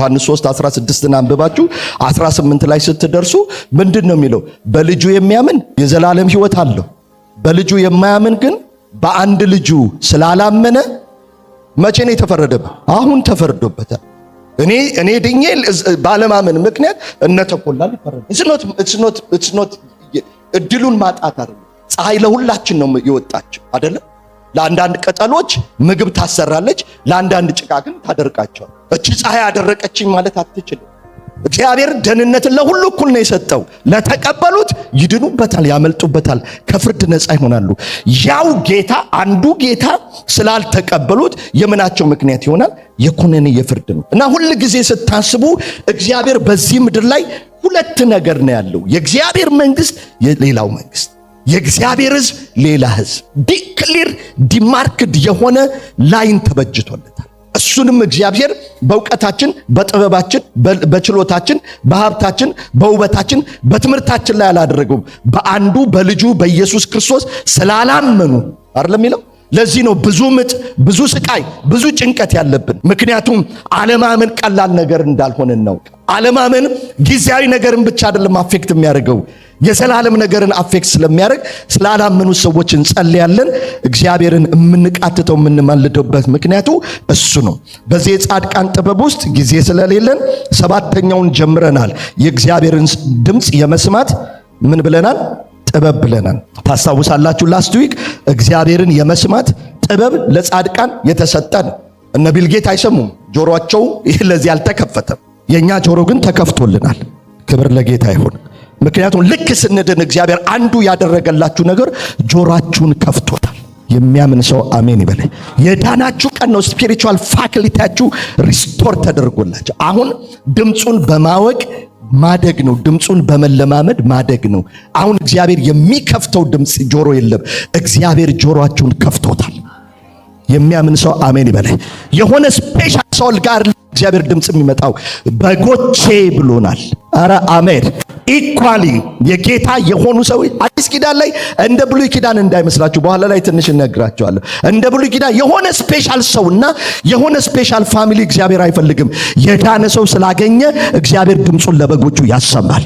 ዮሐንስ 3:16 አንብባችሁ 18 ላይ ስትደርሱ ምንድነው የሚለው? በልጁ የሚያምን የዘላለም ሕይወት አለው። በልጁ የማያምን ግን በአንድ ልጁ ስላላመነ መቼ ነው የተፈረደበት? አሁን ተፈርዶበታል። እኔ ድኜ ባለማመን ምክንያት እነተቆላል ይፈረድ። it's not እድሉን ማጣት አይደለም። ፀሐይ ለሁላችን ነው የወጣችው አይደለ? ለአንዳንድ ቅጠሎች ምግብ ታሰራለች፣ ለአንዳንድ ጭቃ ግን ታደርቃቸዋል። እቺ ፀሐይ ያደረቀችኝ ማለት አትችልም። እግዚአብሔር ደህንነትን ለሁሉ እኩል ነው የሰጠው። ለተቀበሉት ይድኑበታል፣ ያመልጡበታል፣ ከፍርድ ነፃ ይሆናሉ። ያው ጌታ አንዱ ጌታ ስላልተቀበሉት የምናቸው ምክንያት ይሆናል? የኩነኔ የፍርድ ነው። እና ሁሉ ጊዜ ስታስቡ እግዚአብሔር በዚህ ምድር ላይ ሁለት ነገር ነው ያለው። የእግዚአብሔር መንግስት፣ የሌላው መንግስት። የእግዚአብሔር ሕዝብ፣ ሌላ ሕዝብ። ዲክሊር ዲማርክድ የሆነ ላይን ተበጅቶለታል። እሱንም እግዚአብሔር በእውቀታችን፣ በጥበባችን፣ በችሎታችን፣ በሀብታችን፣ በውበታችን፣ በትምህርታችን ላይ አላደረገውም። በአንዱ በልጁ በኢየሱስ ክርስቶስ ስላላመኑ አይደለም የሚለው። ለዚህ ነው ብዙ ምጥ፣ ብዙ ስቃይ፣ ብዙ ጭንቀት ያለብን። ምክንያቱም አለማመን ቀላል ነገር እንዳልሆነ ነው። አለማመን ጊዜያዊ ነገርን ብቻ አይደለም አፌክት የሚያደርገው፣ የዘላለም ነገርን አፌክት ስለሚያደርግ ስላላመኑ ሰዎች እንጸልያለን። እግዚአብሔርን የምንቃትተው የምንማልደውበት ምክንያቱ እሱ ነው። በዚህ የጻድቃን ጥበብ ውስጥ ጊዜ ስለሌለን 7ኛውን ጀምረናል። የእግዚአብሔርን ድምፅ የመስማት ምን ብለናል? ጥበብ ብለናል። ታስታውሳላችሁ? ላስት ዊክ እግዚአብሔርን የመስማት ጥበብ ለጻድቃን የተሰጠ ነው። እነ ቢልጌት አይሰሙም፣ ጆሮአቸው ለዚህ አልተከፈተም። የኛ ጆሮ ግን ተከፍቶልናል። ክብር ለጌታ ይሁን። ምክንያቱም ልክ ስንድን እግዚአብሔር አንዱ ያደረገላችሁ ነገር ጆሮአችሁን ከፍቶታል። የሚያምን ሰው አሜን ይበል። የዳናችሁ ቀን ነው። ስፒሪቹዋል ፋክሊቲያችሁ ሪስቶር ተደርጎላችሁ አሁን ድምፁን በማወቅ ማደግ ነው። ድምፁን በመለማመድ ማደግ ነው። አሁን እግዚአብሔር የሚከፍተው ድምፅ ጆሮ የለም። እግዚአብሔር ጆሮአችሁን ከፍቶታል። የሚያምን ሰው አሜን ይበል። የሆነ ስፔሻል ሰው ጋር እግዚአብሔር ድምፅ የሚመጣው በጎቼ ብሎናል። አረ አሜን። ኢኳሊ የጌታ የሆኑ ሰዎች አዲስ ኪዳን ላይ እንደ ብሉይ ኪዳን እንዳይመስላችሁ፣ በኋላ ላይ ትንሽ እነግራችኋለሁ። እንደ ብሉይ ኪዳን የሆነ ስፔሻል ሰውና የሆነ ስፔሻል ፋሚሊ እግዚአብሔር አይፈልግም። የዳነ ሰው ስላገኘ እግዚአብሔር ድምፁን ለበጎቹ ያሰማል።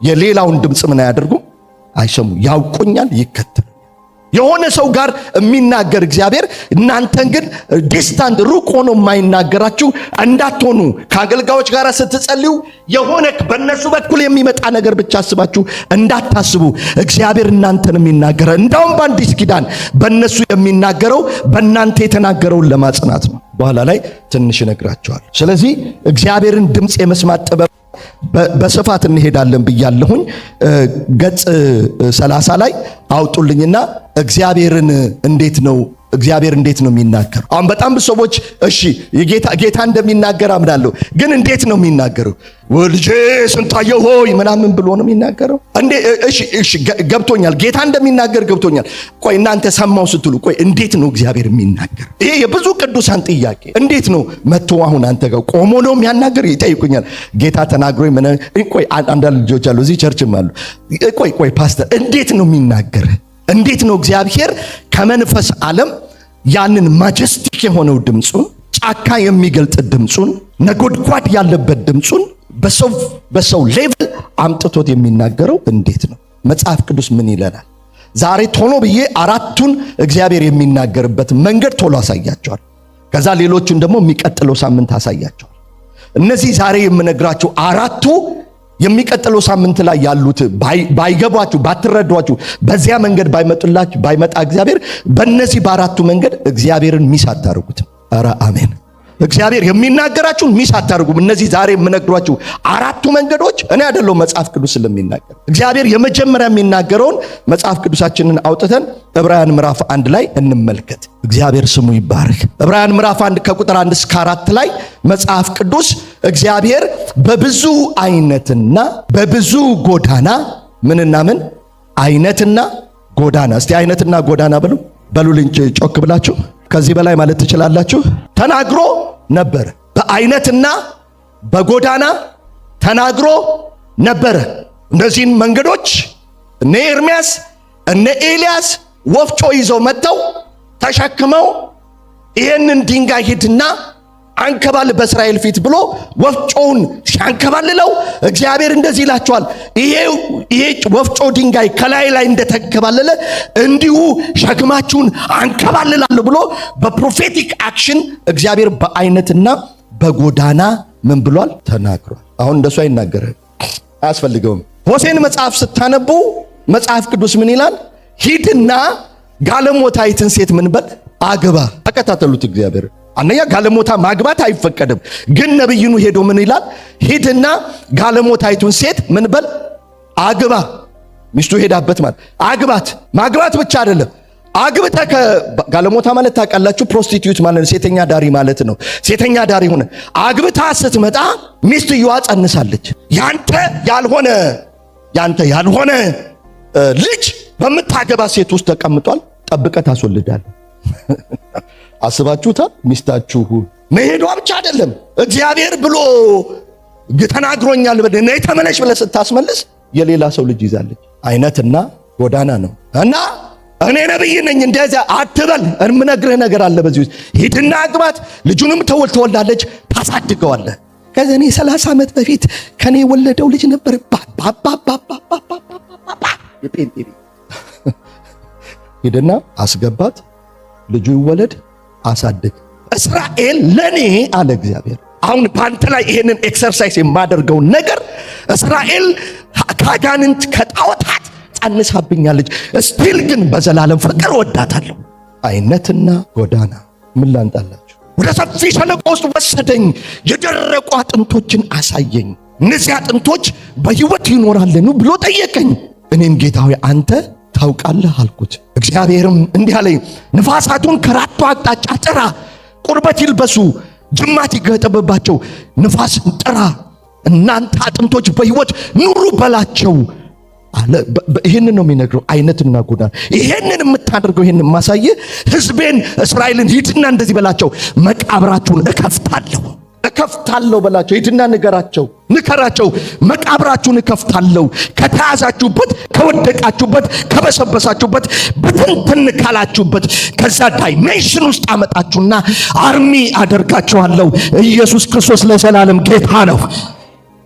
የሌላውን ድምፅ ምን አያደርጉም? አይሰሙ። ያውቁኛል፣ ይከተሉ። የሆነ ሰው ጋር የሚናገር እግዚአብሔር እናንተን ግን ዲስታንት ሩቅ ሆኖ የማይናገራችሁ እንዳትሆኑ ከአገልጋዮች ጋር ስትጸልዩ የሆነ በእነሱ በኩል የሚመጣ ነገር ብቻ አስባችሁ እንዳታስቡ። እግዚአብሔር እናንተን የሚናገረ እንዳውም በአዲስ ኪዳን በእነሱ የሚናገረው በእናንተ የተናገረውን ለማጽናት ነው። በኋላ ላይ ትንሽ እነግራችኋለሁ። ስለዚህ እግዚአብሔርን ድምፅ የመስማት ጥበብ በስፋት እንሄዳለን ብያለሁኝ። ገጽ 30 ላይ አውጡልኝና እግዚአብሔር እንዴት ነው የሚናገረው? አሁን በጣም ብዙ ሰዎች እሺ ጌታ እንደሚናገር አምናለሁ፣ ግን እንዴት ነው የሚናገረው? ወልጄ ስንታየው ሆይ ምናምን ብሎ ነው የሚናገረው እንዴ? እሺ ገብቶኛል፣ ጌታ እንደሚናገር ገብቶኛል። ቆይ እናንተ ሰማው ስትሉ ቆይ እንዴት ነው እግዚአብሔር የሚናገር? ይሄ የብዙ ቅዱሳን ጥያቄ። እንዴት ነው መጥቶ አሁን አንተ ጋር ቆሞ ነው የሚያናገር? ይጠይቁኛል። ጌታ ተናግሮኝ ምን? ቆይ አንዳንድ ልጆች አሉ እዚህ ቸርችም አሉ። ቆይ ፓስተር እንዴት ነው የሚናገር? እንዴት ነው እግዚአብሔር ከመንፈስ ዓለም ያንን ማጀስቲክ የሆነው ድምፁን፣ ጫካ የሚገልጥ ድምፁን፣ ነጎድጓድ ያለበት ድምፁን በሰው ሌቭል አምጥቶት የሚናገረው እንዴት ነው? መጽሐፍ ቅዱስ ምን ይለናል? ዛሬ ቶሎ ብዬ አራቱን እግዚአብሔር የሚናገርበት መንገድ ቶሎ አሳያቸዋል። ከዛ ሌሎቹን ደግሞ የሚቀጥለው ሳምንት አሳያቸዋል። እነዚህ ዛሬ የምነግራችሁ አራቱ የሚቀጥለው ሳምንት ላይ ያሉት ባይገባችሁ፣ ባትረዷችሁ፣ በዚያ መንገድ ባይመጣ እግዚአብሔር በእነዚህ በአራቱ መንገድ እግዚአብሔርን ሚስ አታርጉትም። ኧረ አሜን። እግዚአብሔር የሚናገራችሁን ሚስ አታርጉም። እነዚህ ዛሬ የምነግሯችሁ አራቱ መንገዶች እኔ አይደለሁም፣ መጽሐፍ ቅዱስ ስለሚናገር። እግዚአብሔር የመጀመሪያ የሚናገረውን መጽሐፍ ቅዱሳችንን አውጥተን ዕብራውያን ምዕራፍ 1 ላይ እንመልከት። እግዚአብሔር ስሙ ይባረክ። ዕብራውያን ምዕራፍ 1 ከቁጥር 1 እስከ 4 ላይ መጽሐፍ ቅዱስ እግዚአብሔር በብዙ አይነትና በብዙ ጎዳና ምንና ምን አይነትና ጎዳና፣ እስቲ አይነትና ጎዳና በሉልኝ ጮክ ብላችሁ። ከዚህ በላይ ማለት ትችላላችሁ። ተናግሮ ነበር። በአይነትና በጎዳና ተናግሮ ነበረ። እነዚህን መንገዶች እነ ኤርምያስ እነ ኤልያስ ወፍጮ ይዘው መጥተው ተሸክመው ይሄንን ድንጋይ ሂድና አንከባል በእስራኤል ፊት ብሎ ወፍጮውን ሲያንከባልለው እግዚአብሔር እንደዚህ ይላቸዋል፣ ይሄ ወፍጮ ድንጋይ ከላይ ላይ እንደተንከባለለ እንዲሁ ሸክማችሁን አንከባልላለሁ ብሎ በፕሮፌቲክ አክሽን እግዚአብሔር በአይነትና በጎዳና ምን ብሏል? ተናግሯል። አሁን እንደሱ አይናገርም፣ አያስፈልገውም። ሆሴን መጽሐፍ ስታነቡ መጽሐፍ ቅዱስ ምን ይላል? ሂድና ጋለሞታይትን ሴት ምን በል አግባ። ተከታተሉት። እግዚአብሔር አንደኛ ጋለሞታ ማግባት አይፈቀድም፣ ግን ነብዩኑ ሄዶ ምን ይላል? ሂድና ጋለሞታይቱን ሴት ምን በል አግባ። ሚስቱ ሄዳበት ማለት አግባት። ማግባት ብቻ አይደለም፣ አግብተ ጋለሞታ ማለት ታውቃላችሁ፣ ፕሮስቲቲዩት ማለት ነው፣ ሴተኛ ዳሪ ማለት ነው። ሴተኛ ዳሪ ሆነ አግብታ ስትመጣ ሚስትየዋ ጸንሳለች። ያንተ ያልሆነ ልጅ በምታገባ ሴት ውስጥ ተቀምጧል። ጠብቀህ ታስወልዳለህ። አስባችሁታል? ሚስታችሁ መሄዷ ብቻ አይደለም፣ እግዚአብሔር ብሎ ተናግሮኛል ነይ ተመለሽ ብለህ ስታስመልስ የሌላ ሰው ልጅ ይዛለች። አይነትና ጎዳና ነው። እና እኔ ነብይ ነኝ እንደዛ አትበል። እምነግርህ ነገር አለ በዚህ ውስጥ። ሂድና አግባት፣ ልጁንም ትወልዳለች፣ ታሳድገዋለህ። ከዛ እኔ 30 ዓመት በፊት ከኔ የወለደው ልጅ ነበር የጴንጤ ሂድና አስገባት፣ ልጁ ይወለድ፣ አሳድግ። እስራኤል ለኔ አለ እግዚአብሔር። አሁን ባንተ ላይ ይሄንን ኤክሰርሳይዝ የማደርገው ነገር እስራኤል ከአጋንንት ከጣዖታት ጸንሳብኛለች፣ ስቲል ግን በዘላለም ፍቅር ወዳታለሁ። አይነትና ጎዳና ምን ላንጣላችሁ? ወደ ሰፊ ሸለቆ ውስጥ ወሰደኝ፣ የደረቁ አጥንቶችን አሳየኝ። እነዚህ አጥንቶች በሕይወት ይኖራሉ ብሎ ጠየቀኝ። እኔም ጌታ ሆይ አንተ ታውቃለህ አልኩት። እግዚአብሔርም እንዲህ አለኝ፣ ንፋሳቱን ከአራቱ አቅጣጫ ጥራ፣ ቁርበት ይልበሱ፣ ጅማት ይገጠምባቸው፣ ንፋስን ጥራ፣ እናንተ አጥንቶች በሕይወት ኑሩ በላቸው አለ። ይሄንን ነው የሚነግረው፣ አይነትና ጎዳና። ይሄንን የምታደርገው ይሄንን ማሳየ ሕዝቤን እስራኤልን ሂድና እንደዚህ በላቸው፣ መቃብራችሁን እከፍታለሁ በላቸው። ሂድና ንከራቸው፣ መቃብራችሁን እከፍታለሁ፣ ከተያዛችሁበት፣ ከወደቃችሁበት፣ ከበሰበሳችሁበት፣ በትንትን ካላችሁበት ከዛ ዳይሜንሽን ውስጥ አመጣችሁና አርሚ አደርጋችኋለሁ። ኢየሱስ ክርስቶስ ለዘላለም ጌታ ነው።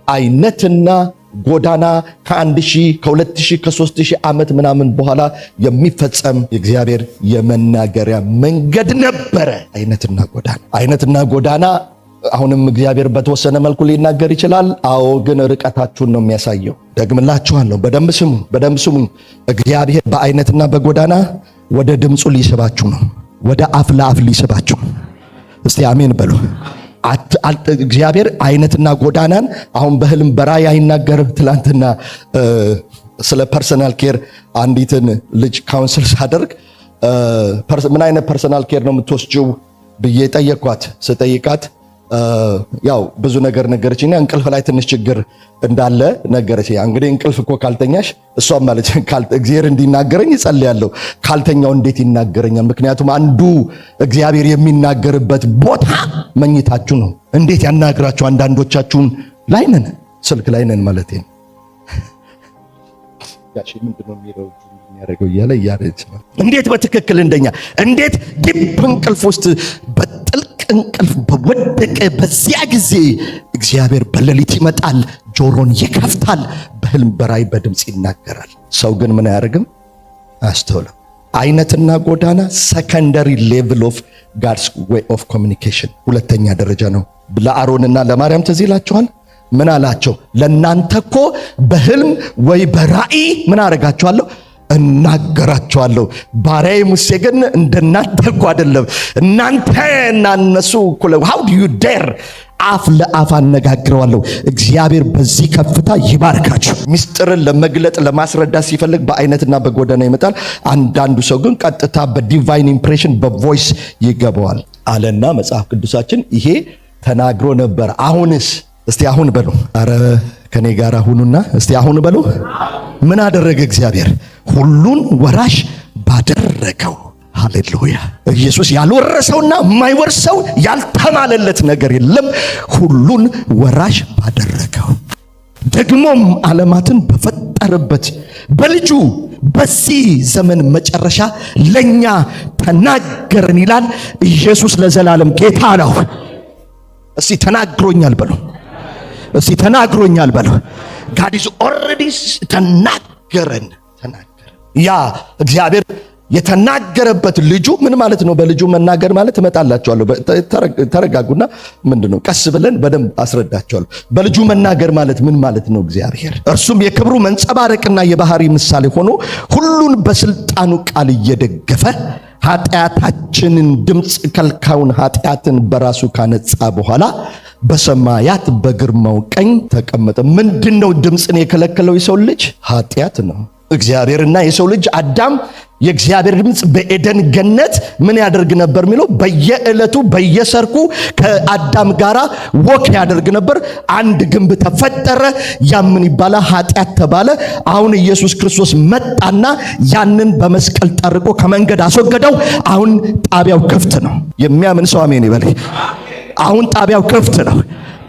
አይነትና ጎዳና ከ1000 ከ2000 ከ3000 ዓመት ምናምን በኋላ የሚፈጸም የእግዚአብሔር የመናገሪያ መንገድ ነበረ። አይነትና ጎዳና አሁንም እግዚአብሔር በተወሰነ መልኩ ሊናገር ይችላል። አዎ፣ ግን ርቀታችሁን ነው የሚያሳየው። ደግምላችኋለሁ፣ በደንብ ስሙ። እግዚአብሔር በአይነትና በጎዳና ወደ ድምፁ ሊስባችሁ ነው፣ ወደ አፍ ለአፍ ሊስባችሁ። እስቲ አሜን በሉ። እግዚአብሔር አይነትና ጎዳናን አሁን በህልም በራእይ አይናገርም። ትላንትና ስለ ፐርሰናል ኬር አንዲትን ልጅ ካውንስል ሳደርግ ምን አይነት ፐርሰናል ኬር ነው የምትወስጂው ብዬ ጠየቅኳት። ስጠይቃት ያው ብዙ ነገር ነገረችኝ። እንቅልፍ ላይ ትንሽ ችግር እንዳለ ነገረች። እንግዲህ እንቅልፍ እኮ ካልተኛሽ እሷም ማለት እግዚአብሔር እንዲናገረኝ እጸልያለሁ፣ ካልተኛው እንዴት ይናገረኛል? ምክንያቱም አንዱ እግዚአብሔር የሚናገርበት ቦታ መኝታችሁ ነው። እንዴት ያናግራችሁ? አንዳንዶቻችሁን ላይ ነን፣ ስልክ ላይ ነን ማለት ነው። ያቺ ምንድነው የሚያደርገው እያለች እንዴት በትክክል እንደኛ እንዴት ዲፕ እንቅልፍ ውስጥ በጥልቅ እንቅልፍ በወደቀ በዚያ ጊዜ እግዚአብሔር በሌሊት ይመጣል፣ ጆሮን ይከፍታል፣ በህልም በራእይ በድምፅ ይናገራል። ሰው ግን ምን አያደርግም? አያስተውልም። አይነትና ጎዳና ሰከንደሪ ሌቭል ኦፍ ጋድስ ዌይ ኦፍ ኮሚኒኬሽን፣ ሁለተኛ ደረጃ ነው። ለአሮንና ለማርያም ትዝ ይላችኋል። ምን አላቸው? ለእናንተ እኮ በህልም ወይ በራእይ ምን አደርጋችኋለሁ? እናገራቸዋለሁ። ባሪያዬ ሙሴ ግን እንደናንተ እኮ አይደለም። እናንተና እነሱ እኩል how do you dare አፍ ለአፍ አነጋግረዋለሁ። እግዚአብሔር በዚህ ከፍታ ይባርካችሁ። ሚስጥርን ለመግለጥ ለማስረዳት ሲፈልግ በአይነትና በጎዳና ይመጣል። አንዳንዱ ሰው ግን ቀጥታ በዲቫይን ኢምፕሬሽን በቮይስ ይገባዋል አለና መጽሐፍ ቅዱሳችን ይሄ ተናግሮ ነበር። አሁንስ እስቲ አሁን በሉ። አረ ከኔ ጋር ሁኑና እስቲ አሁን በሉ። ምን አደረገ እግዚአብሔር? ሁሉን ወራሽ ባደረገው። ሃሌሉያ! ኢየሱስ ያልወረሰውና የማይወርሰው ያልተማለለት ነገር የለም። ሁሉን ወራሽ ባደረገው፣ ደግሞም ዓለማትን በፈጠረበት በልጁ በዚህ ዘመን መጨረሻ ለኛ ተናገረን ይላል። ኢየሱስ ለዘላለም ጌታ ነው። እስቲ ተናግሮኛል በሉ። እስቲ ተናግሮኛል በሉ። God is already ተናገረን። ያ እግዚአብሔር የተናገረበት ልጁ ምን ማለት ነው? በልጁ መናገር ማለት እመጣላችኋለሁ። ተረጋጉና ምንድነው ቀስ ብለን በደንብ አስረዳችኋለሁ። በልጁ መናገር ማለት ምን ማለት ነው? እግዚአብሔር እርሱም የክብሩ መንጸባረቅና የባህሪ ምሳሌ ሆኖ ሁሉን በስልጣኑ ቃል እየደገፈ ኃጢአታችንን ድምፅ ከልካዩን ኃጢአትን በራሱ ካነጻ በኋላ በሰማያት በግርማው ቀኝ ተቀመጠ። ምንድነው ድምፅን የከለከለው የሰው ልጅ? ኃጢአት ነው። እግዚአብሔርና የሰው ልጅ አዳም የእግዚአብሔር ድምፅ በኤደን ገነት ምን ያደርግ ነበር የሚለው? በየዕለቱ በየሰርኩ ከአዳም ጋራ ወክ ያደርግ ነበር። አንድ ግንብ ተፈጠረ። ያ ምን ይባላል? ኃጢአት ተባለ። አሁን ኢየሱስ ክርስቶስ መጣና ያንን በመስቀል ጠርቆ ከመንገድ አስወገደው። አሁን ጣቢያው ክፍት ነው። የሚያምን ሰው አሜን ይበል። አሁን ጣቢያው ክፍት ነው።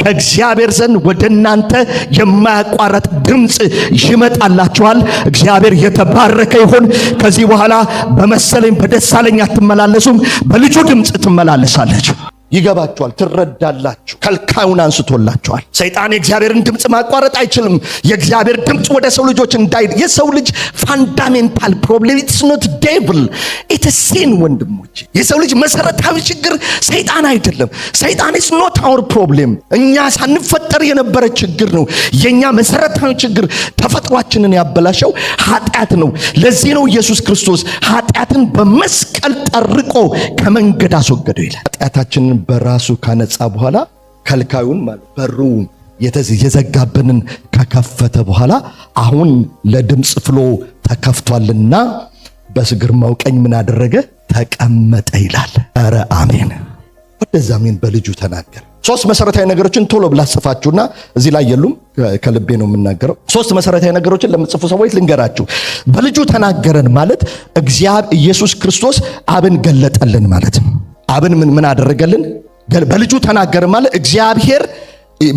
ከእግዚአብሔር ዘንድ ወደ እናንተ የማያቋርጥ ድምፅ ይመጣላችኋል። እግዚአብሔር የተባረከ ይሁን። ከዚህ በኋላ በመሰለኝ በደሳለኝ አትመላለሱም፣ በልጁ ድምፅ ትመላለሳለች። ይገባችኋል? ትረዳላችሁ? ከልካዩን አንስቶላችኋል። ሰይጣን የእግዚአብሔርን ድምፅ ማቋረጥ አይችልም። የእግዚአብሔር ድምፅ ወደ ሰው ልጆች እንዳይድ የሰው ልጅ ፋንዳሜንታል ፕሮብሌም ኢትስ ኖት ዴቪል ኢትስ ሲን። ወንድሞች የሰው ልጅ መሰረታዊ ችግር ሰይጣን አይደለም። ሰይጣን ኢስ ኖት አወር ፕሮብሌም። እኛ ሳንፈጠር የነበረ ችግር ነው። የኛ መሰረታዊ ችግር ተፈጥሯችንን ያበላሸው ኃጢአት ነው። ለዚህ ነው ኢየሱስ ክርስቶስ ኃጢአትን በመስቀል ጠርቆ ከመንገድ አስወገደው ይላል። ኃጢአታችንን በራሱ ካነጻ በኋላ ከልካዩን ማለት በሩ የዘጋብንን ከከፈተ በኋላ አሁን ለድምፅ ፍሎ ተከፍቷልና በግርማው ቀኝ ምን አደረገ? ተቀመጠ ይላል። ኧረ አሜን። ወደዛ ምን በልጁ ተናገረ። ሶስት መሰረታዊ ነገሮችን ቶሎ ብላጽፋችሁና እዚህ ላይ የሉም፣ ከልቤ ነው የምናገረው። ሶስት መሰረታዊ ነገሮችን ለምጽፉ ሰዎች ልንገራችሁ። በልጁ ተናገረን ማለት እግዚአብሔር ኢየሱስ ክርስቶስ አብን ገለጠልን ማለት ነው። አብን ምን አደረገልን? በልጁ ተናገረን ማለት እግዚአብሔር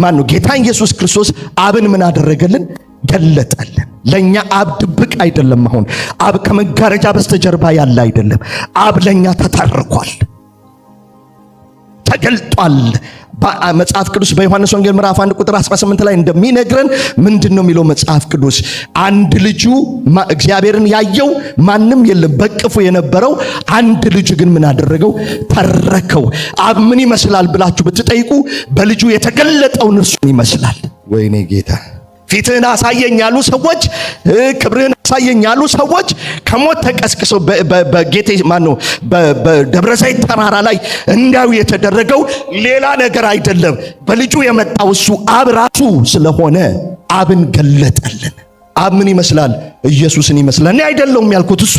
ማን ነው? ጌታ ኢየሱስ ክርስቶስ አብን ምን አደረገልን? ገለጠልን። ለኛ አብ ድብቅ አይደለም። አሁን አብ ከመጋረጃ በስተጀርባ ያለ አይደለም። አብ ለኛ ተታርቋል፣ ተገልጧል። መጽሐፍ ቅዱስ በዮሐንስ ወንጌል ምዕራፍ 1 ቁጥር 18 ላይ እንደሚነግረን ምንድነው የሚለው መጽሐፍ ቅዱስ? አንድ ልጁ እግዚአብሔርን ያየው ማንም የለም፣ በቅፉ የነበረው አንድ ልጅ ግን ምን አደረገው? ተረከው። አብ ምን ይመስላል ብላችሁ ብትጠይቁ በልጁ የተገለጠውን እርሱን ይመስላል። ወይኔ ጌታ ፊትህን አሳየኝ ያሉ ሰዎች፣ ክብርህን አሳየኝ ያሉ ሰዎች ከሞት ተቀስቅሰው በጌቴ ማነው በደብረ ዘይት ተራራ ላይ እንዳው የተደረገው ሌላ ነገር አይደለም። በልጁ የመጣው እሱ አብ ራሱ ስለሆነ አብን ገለጠልን። አብ ምን ይመስላል? ኢየሱስን ይመስላል። እኔ አይደለሁም ያልኩት፣ እሱ